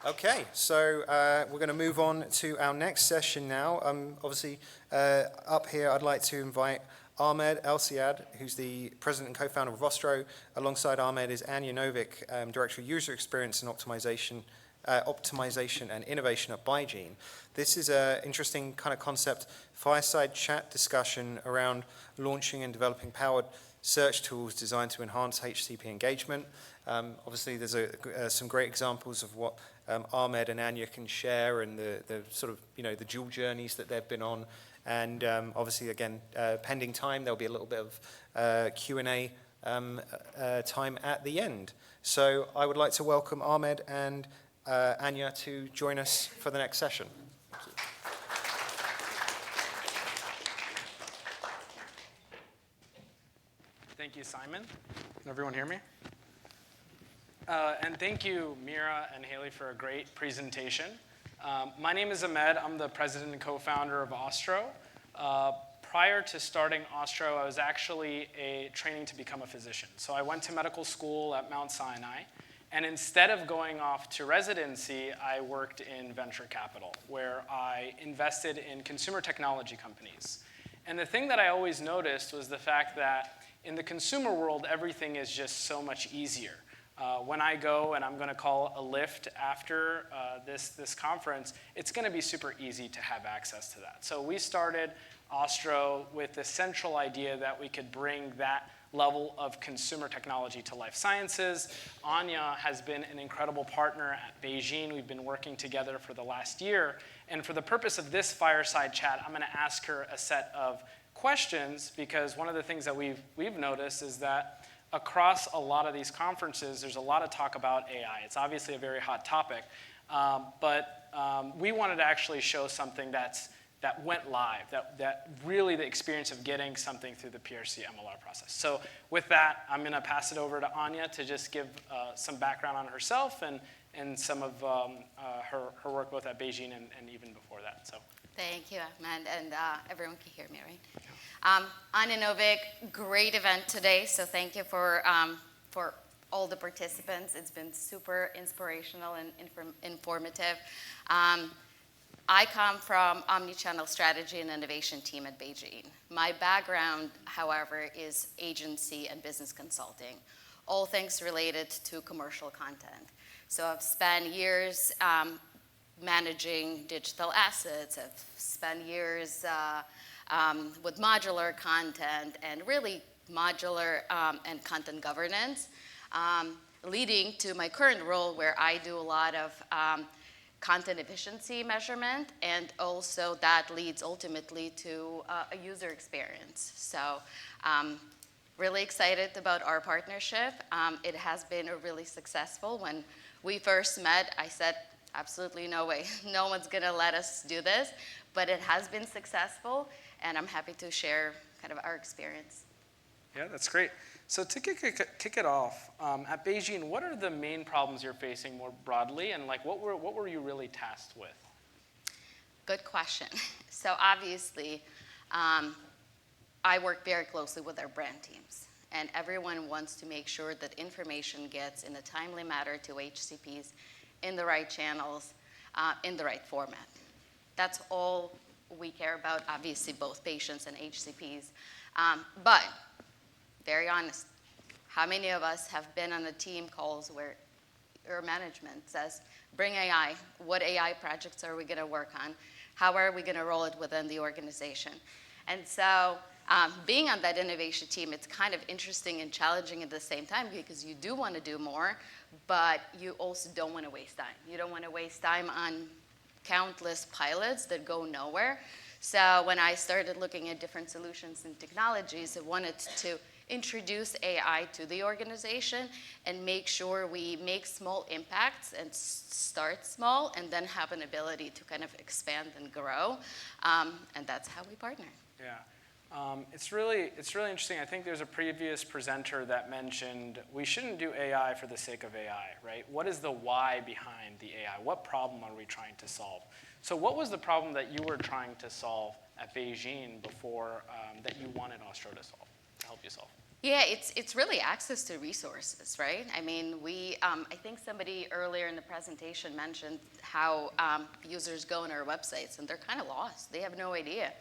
Okay, so we're going to move on to our next session now. Obviously, up here, I'd like to invite Ahmed Elsayyad, who's the president and co-founder of Ostro. Alongside Ahmed is Anya Novik, director of user experience and optimization and innovation at BeiGene. This is an interesting kind of concept, fireside chat discussion around launching and developing powered search tools designed to enhance HCP engagement. Obviously, there's some great examples of what Ahmed and Anya can share, and the sort of, the dual journeys that they've been on. And obviously, again, pending time, there'll be a little bit of Q&A time at the end. So I would like to welcome Ahmed and Anya to join us for the next session. Thank you. Thank you, Simon. Can everyone hear me? And thank you, Mira and Haley, for a great presentation. My name is Ahmed. I'm the president and co-founder of Ostro. Prior to starting Ostro, I was actually training to become a physician. So I went to medical school at Mount Sinai. And instead of going off to residency, I worked in venture capital, where I invested in consumer technology companies. And the thing that I always noticed was the fact that in the consumer world, everything is just so much easier. When I go and I'm going to call a Lyft after this conference, it's going to be super easy to have access to that. So we started Ostro with the central idea that we could bring that level of consumer technology to life sciences. Anya has been an incredible partner at BeiGene. We've been working together for the last year. And for the purpose of this fireside chat, I'm going to ask her a set of questions, because one of the things that we've noticed is that across a lot of these conferences, there's a lot of talk about AI. It's obviously a very hot topic, but we wanted to actually show something that went live, that really the experience of getting something through the PRC MLR process. So with that, I'm going to pass it over to Anya to just give some background on herself and some of her work both at BeiGene and even before that. So. Thank you, Ahmed, and everyone can hear me, right? Anya Novik, great event today, so thank you for all the participants. It's been super inspirational and informative. I come from omnichannel strategy and innovation team at BeiGene. My background, however, is agency and business consulting, all things related to commercial content. So I've spent years managing digital assets. I've spent years with modular content and really modular and content governance, leading to my current role where I do a lot of content efficiency measurement, and also that leads ultimately to a user experience. So really excited about our partnership. It has been really successful. When we first met, I said, absolutely no way. No one's going to let us do this. But it has been successful, and I'm happy to share kind of our experience. Yeah, that's great. So to kick it off, at BeiGene, what are the main problems you're facing more broadly, and like what were you really tasked with? Good question. So obviously, I work very closely with our brand teams, and everyone wants to make sure that information gets in a timely manner to HCPs in the right channels, in the right format. That's all we care about, obviously, both patients and HCPs. But very honest, how many of us have been on the team calls where your management says, bring AI, what AI projects are we going to work on? How are we going to roll it within the organization? And so being on that innovation team, it's kind of interesting and challenging at the same time, because you do want to do more, but you also don't want to waste time. You don't want to waste time on countless pilots that go nowhere. So when I started looking at different solutions and technologies, I wanted to introduce AI to the organization and make sure we make small impacts and start small and then have an ability to kind of expand and grow. And that's how we partner. Yeah. It's really interesting. I think there's a previous presenter that mentioned we shouldn't do AI for the sake of AI, right? What is the why behind the AI? What problem are we trying to solve? So what was the problem that you were trying to solve at BeiGene before that you wanted Ostro to help you solve? Yeah, it's really access to resources, right? I mean, I think somebody earlier in the presentation mentioned how users go on our websites and they're kind of lost. They have no idea.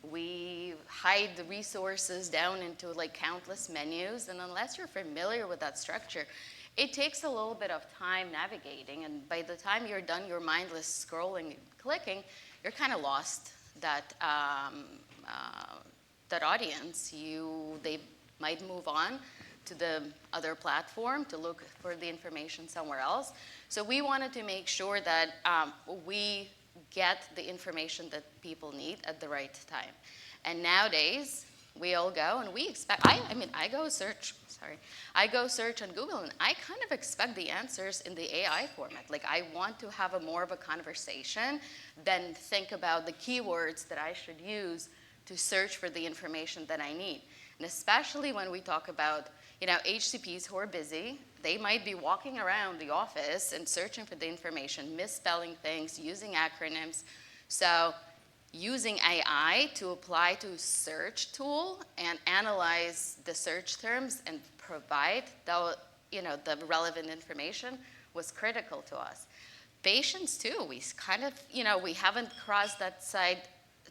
We hide the resources down into like countless menus, and unless you're familiar with that structure, it takes a little bit of time navigating, and by the time you're done your mindless scrolling and clicking, you're kind of lost that that audience. They might move on to the other platform to look for the information somewhere else. So we wanted to make sure that we get the information that people need at the right time. And nowadays, we all go and we expect, I go search on Google and I kind of expect the answers in the AI format. Like I want to have more of a conversation than think about the keywords that I should use to search for the information that I need. And especially when we talk about, HCPs who are busy, they might be walking around the office and searching for the information, misspelling things, using acronyms. So using AI to apply to search tool and analyze the search terms and provide the relevant information was critical to us. Patients too, we kind of, we haven't crossed that side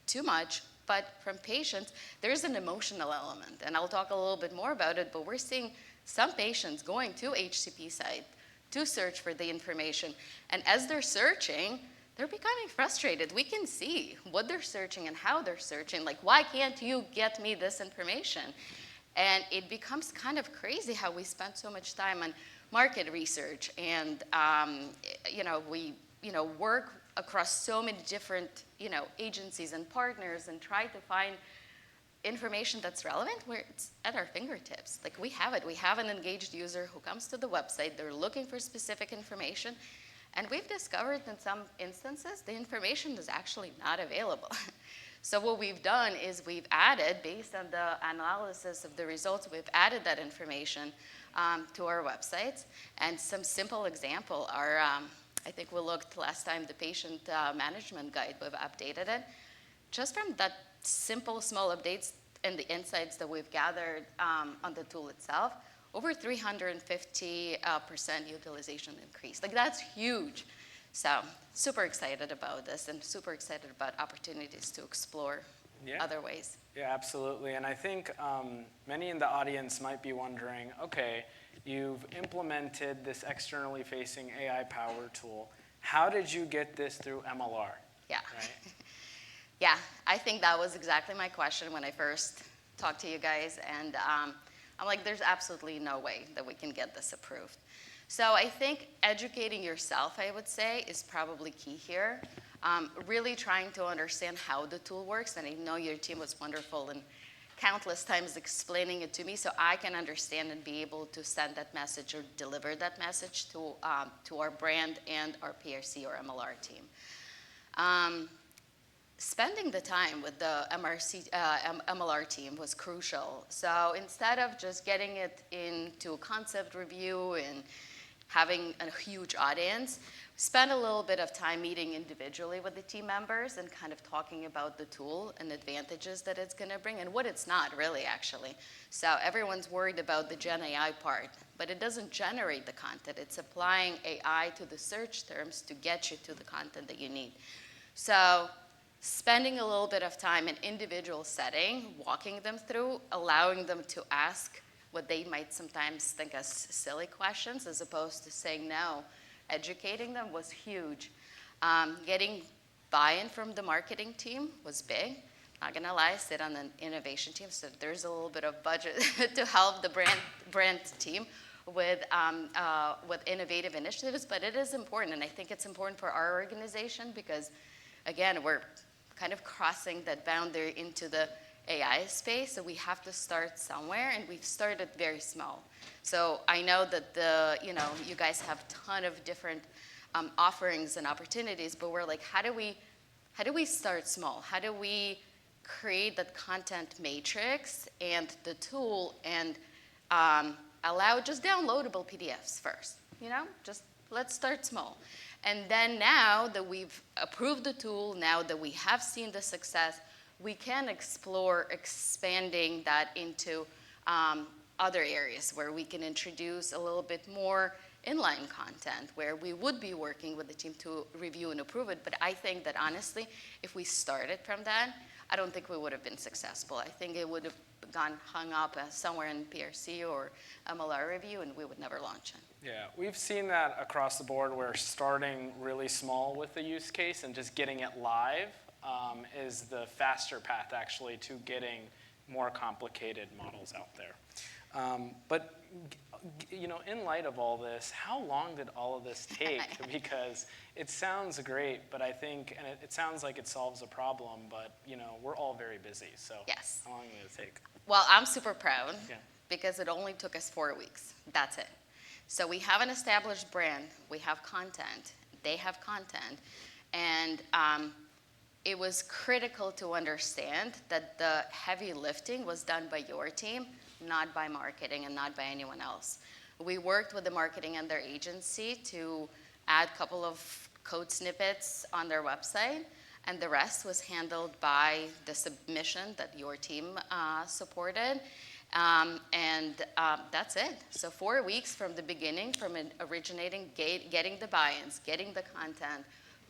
too much, but from patients, there's an emotional element, and I'll talk a little bit more about it, but we're seeing some patients going to HCP site to search for the information, and as they're searching, they're becoming frustrated. We can see what they're searching and how they're searching, like, why can't you get me this information? And it becomes kind of crazy how we spend so much time on market research, and we work across so many different agencies and partners and try to find information that's relevant where it's at our fingertips. Like we have it. We have an engaged user who comes to the website. They're looking for specific information. And we've discovered in some instances the information is actually not available. So what we've done is we've added, based on the analysis of the results, we've added that information to our websites. And some simple example are, I think we looked last time, the patient management guide, we've updated it. Just from that simple, small updates and the insights that we've gathered on the tool itself, over 350% utilization increase. Like that's huge. So super excited about this and super excited about opportunities to explore other ways. Yeah, absolutely. And I think many in the audience might be wondering, okay, you've implemented this externally facing AI power tool. How did you get this through MLR? Yeah. Right? Yeah, I think that was exactly my question when I first talked to you guys. And I'm like, there's absolutely no way that we can get this approved. So I think educating yourself, I would say, is probably key here. Really trying to understand how the tool works. And I know your team was wonderful and countless times explaining it to me so I can understand and be able to send that message or deliver that message to our brand and our PRC or MLR team. Spending the time with the MLR team was crucial. So instead of just getting it into a concept review and having a huge audience, spend a little bit of time meeting individually with the team members and kind of talking about the tool and advantages that it's going to bring and what it's not really actually. So everyone's worried about the Gen AI part, but it doesn't generate the content. It's applying AI to the search terms to get you to the content that you need. So spending a little bit of time in individual setting, walking them through, allowing them to ask what they might sometimes think as silly questions as opposed to saying no, educating them was huge. Getting buy-in from the marketing team was big. Not gonna lie, I sit on an innovation team, so there's a little bit of budget to help the brand team with innovative initiatives, but it is important, and I think it's important for our organization because, again, we're kind of crossing that boundary into the AI space, so we have to start somewhere, and we've started very small. So I know that you guys have a ton of different offerings and opportunities, but we're like, how do we start small? How do we create that content matrix and the tool and allow just downloadable PDFs first? Just let's start small. And then now that we've approved the tool, now that we have seen the success, we can explore expanding that into other areas where we can introduce a little bit more inline content, where we would be working with the team to review and approve it. But I think that honestly, if we started from that, I don't think we would have been successful. I think it would have gone hung up somewhere in PRC or MLR review, and we would never launch it. Yeah, we've seen that across the board where starting really small with the use case and just getting it live is the faster path actually to getting more complicated models out there. But you know, in light of all this, how long did all of this take? Because it sounds great, but I think, and it sounds like it solves a problem, but you know, we're all very busy. So Yes. how long did it take? Well, I'm super proud Yeah. because it only took us 4 weeks. That's it. So we have an established brand. We have content. They have content. And it was critical to understand that the heavy lifting was done by your team, not by marketing and not by anyone else. We worked with the marketing and their agency to add a couple of code snippets on their website, and the rest was handled by the submission that your team supported. That's it. So 4 weeks from the beginning, from it originating, getting the buy-ins, getting the content,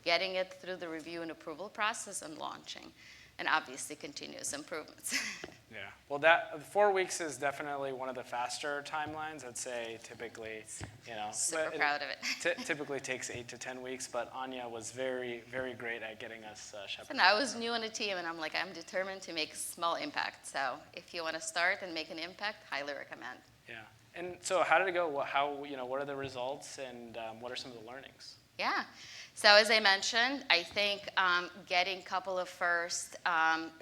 getting it through the review and approval process, and launching. And obviously continuous improvements. Yeah, well, that 4 weeks is definitely one of the faster timelines. I'd say typically, you know, Super proud of it. Typically takes 8 to 10 weeks, but Anya was very, very great at getting us shepherded. And I was new on the team, and I'm like, I'm determined to make small impact. So if you want to start and make an impact, highly recommend. Yeah, and so how did it go? How, you know, what are the results, and what are some of the learnings? Yeah. So as I mentioned, I think getting a couple of first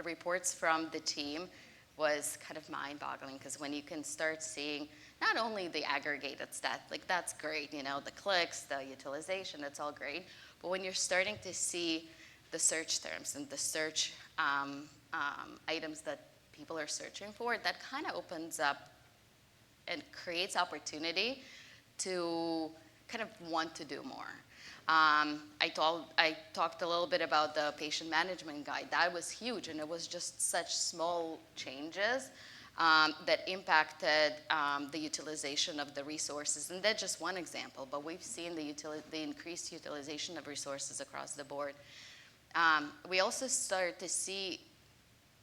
reports from the team was kind of mind-boggling, because when you can start seeing not only the aggregated stat, like that's great, you know, the clicks, the utilization, that's all great, but when you're starting to see the search terms and the search items that people are searching for, that kind of opens up and creates opportunity to kind of want to do more. I talked a little bit about the patient management guide. That was huge, and it was just such small changes that impacted the utilization of the resources. And that's just one example, but we've seen the increased utilization of resources across the board. We also started to see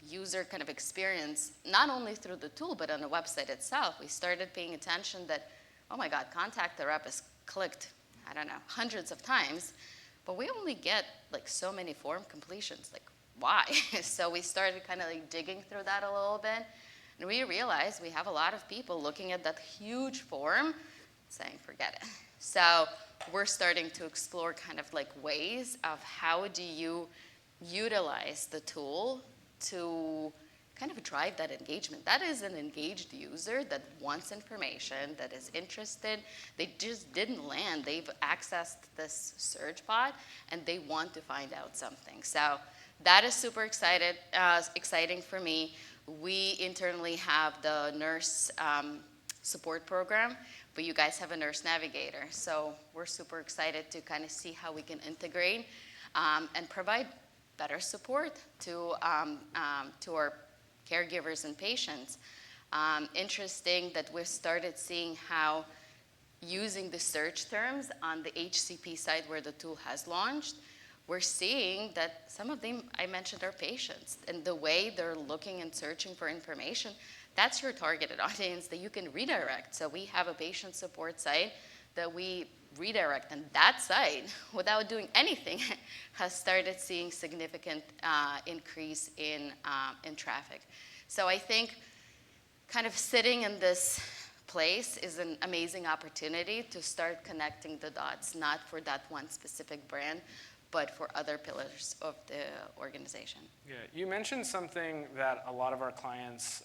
user kind of experience, not only through the tool, but on the website itself. We started paying attention that, oh my God, contact the rep is clicked, I don't know, hundreds of times, but we only get like so many form completions. Like, why? So we started kind of like digging through that a little bit, and we realized we have a lot of people looking at that huge form saying, forget it. So we're starting to explore kind of like ways of how do you utilize the tool to kind of drive that engagement. That is an engaged user that wants information, that is interested. They just didn't land. They've accessed this search bot, and they want to find out something. So that is super exciting for me. We internally have the nurse support program, but you guys have a nurse navigator. So we're super excited to kind of see how we can integrate and provide better support to our caregivers and patients. Interesting that we've started seeing how using the search terms on the HCP side where the tool has launched, we're seeing that some of them, I mentioned, are patients. And the way they're looking and searching for information, that's your targeted audience that you can redirect. So we have a patient support site that we redirect, and that site, without doing anything, has started seeing significant increase in traffic. So I think kind of sitting in this place is an amazing opportunity to start connecting the dots, not for that one specific brand, but for other pillars of the organization. Yeah, you mentioned something that a lot of our clients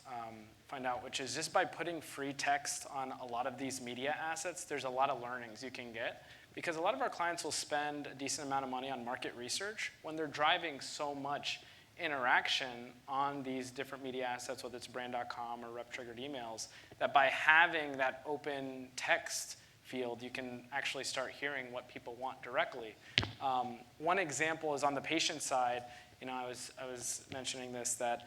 find out, which is just by putting free text on a lot of these media assets, there's a lot of learnings you can get, because a lot of our clients will spend a decent amount of money on market research when they're driving so much interaction on these different media assets, whether it's brand.com or rep-triggered emails, that by having that open text field, you can actually start hearing what people want directly. One example is on the patient side. You know, I was mentioning this, that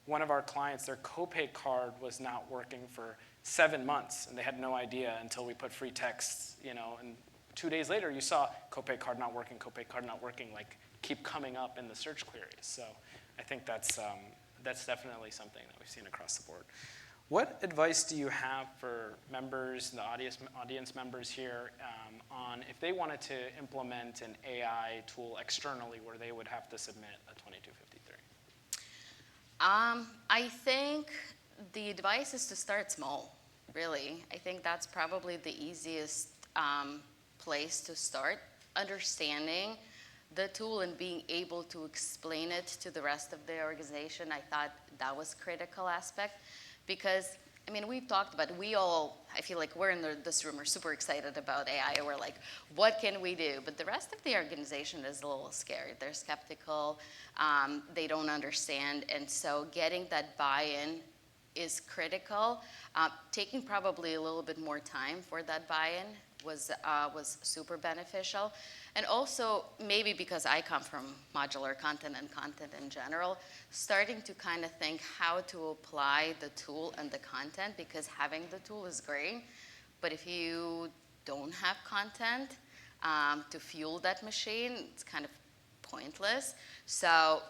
one of our clients, their copay card was not working for 7 months, and they had no idea until we put free texts, and 2 days later you saw copay card not working, like keep coming up in the search queries. So I think that's definitely something that we've seen across the board. What advice do you have for members, the audience members here, on if they wanted to implement an AI tool externally where they would have to submit a 2253? I think the advice is to start small, really. I think that's probably the easiest place to start, understanding the tool and being able to explain it to the rest of the organization. I thought that was a critical aspect because, we've talked about it. I feel like we're in this room, we're super excited about AI. We're like, what can we do? But the rest of the organization is a little scared. They're skeptical. They don't understand. And so getting that buy-in is critical. Taking probably a little bit more time for that buy-in was super beneficial. And also, maybe because I come from modular content and content in general, starting to kind of think how to apply the tool and the content, because having the tool is great, but if you don't have content to fuel that machine, it's kind of pointless. So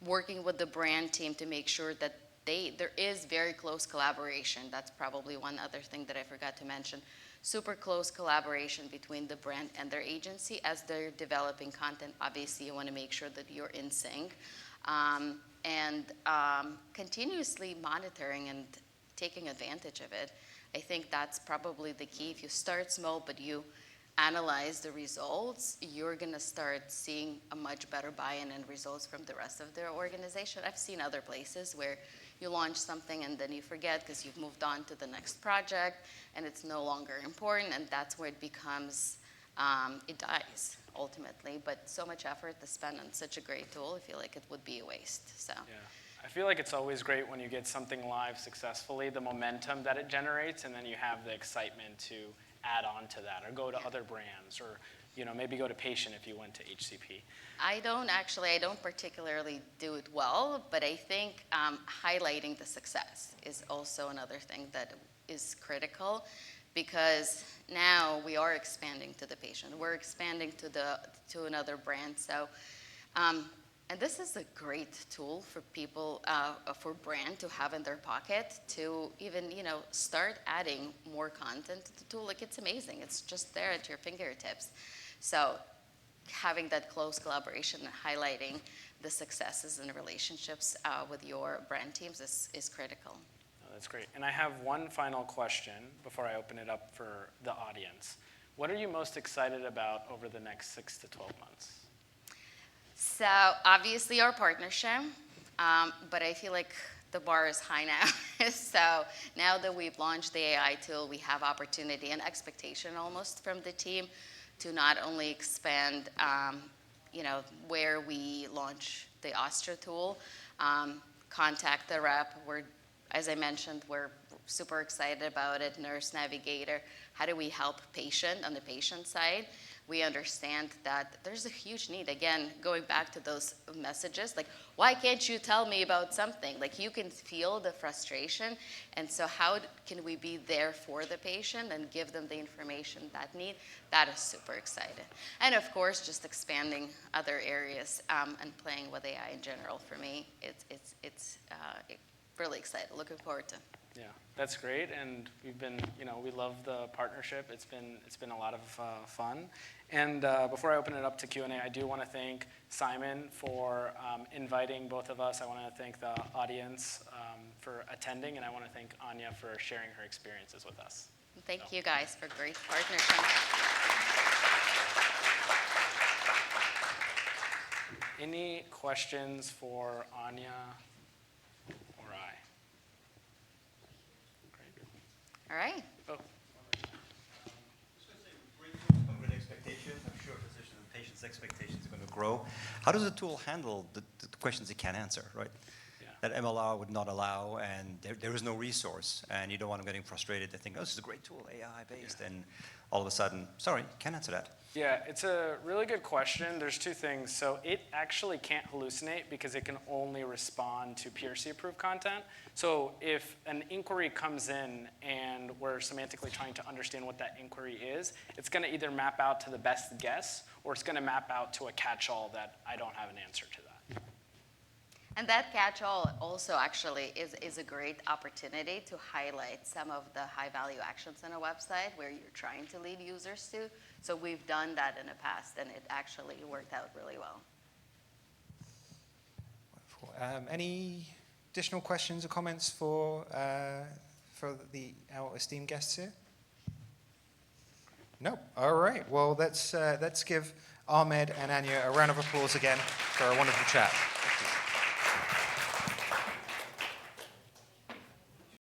working with the brand team to make sure that there is very close collaboration. That's probably one other thing that I forgot to mention. Super close collaboration between the brand and their agency as they're developing content. Obviously, you want to make sure that you're in sync, and continuously monitoring and taking advantage of it. I think that's probably the key. If you start small but you analyze the results, you're going to start seeing a much better buy-in and results from the rest of their organization. I've seen other places where you launch something and then you forget because you've moved on to the next project and it's no longer important, and that's where it becomes, it dies ultimately. But so much effort to spend on such a great tool, I feel like it would be a waste. So. Yeah. I feel like it's always great when you get something live successfully, the momentum that it generates, and then you have the excitement to add on to that or go to other brands, or maybe go to patient if you went to HCP. I don't particularly do it well, but I think highlighting the success is also another thing that is critical, because now we are expanding to the patient. We're expanding to another brand. So, and this is a great tool for people, for brand to have in their pocket to even, start adding more content to the tool. Like, it's amazing. It's just there at your fingertips. So having that close collaboration and highlighting the successes and relationships with your brand teams is critical. Oh, that's great. And I have one final question before I open it up for the audience. What are you most excited about over the next 6 to 12 months? So obviously our partnership, but I feel like the bar is high now. So now that we've launched the AI tool, we have opportunity and expectation almost from the team to not only expand, where we launch the Ostro tool, contact the rep. As I mentioned, we're super excited about it. Nurse Navigator, how do we help patient on the patient side? We understand that there's a huge need. Again, going back to those messages, like, why can't you tell me about something? Like, you can feel the frustration. And so how can we be there for the patient and give them the information that need? That is super exciting. And of course, just expanding other areas and playing with AI in general. For me, it's really excited. Looking forward to. Yeah, that's great, and we've been, we love the partnership. It's been a lot of fun. And before I open it up to Q&A, I do want to thank Simon for inviting both of us. I want to thank the audience for attending, and I want to thank Anya for sharing her experiences with us. Thank you guys for great partnership. Any questions for Anya? All right. Oh. Just going to say, great tools come with expectations. I'm sure physicians and patients' expectations are going to grow. How does the tool handle the questions it can't answer, right? Yeah. That MLR would not allow, and there is no resource, and you don't want them getting frustrated. They think, oh, this is a great tool, AI-based, and all of a sudden, sorry, can't answer that? Yeah, it's a really good question. There's two things. So it actually can't hallucinate because it can only respond to PRC-approved content. So if an inquiry comes in and we're semantically trying to understand what that inquiry is, it's going to either map out to the best guess or it's going to map out to a catch-all that I don't have an answer to that. And that catch-all also actually is a great opportunity to highlight some of the high-value actions on a website where you're trying to lead users to. So we've done that in the past, and it actually worked out really well. Wonderful. Any additional questions or comments for our esteemed guests here? No. All right. Well, let's give Ahmed and Anya a round of applause again for a wonderful chat.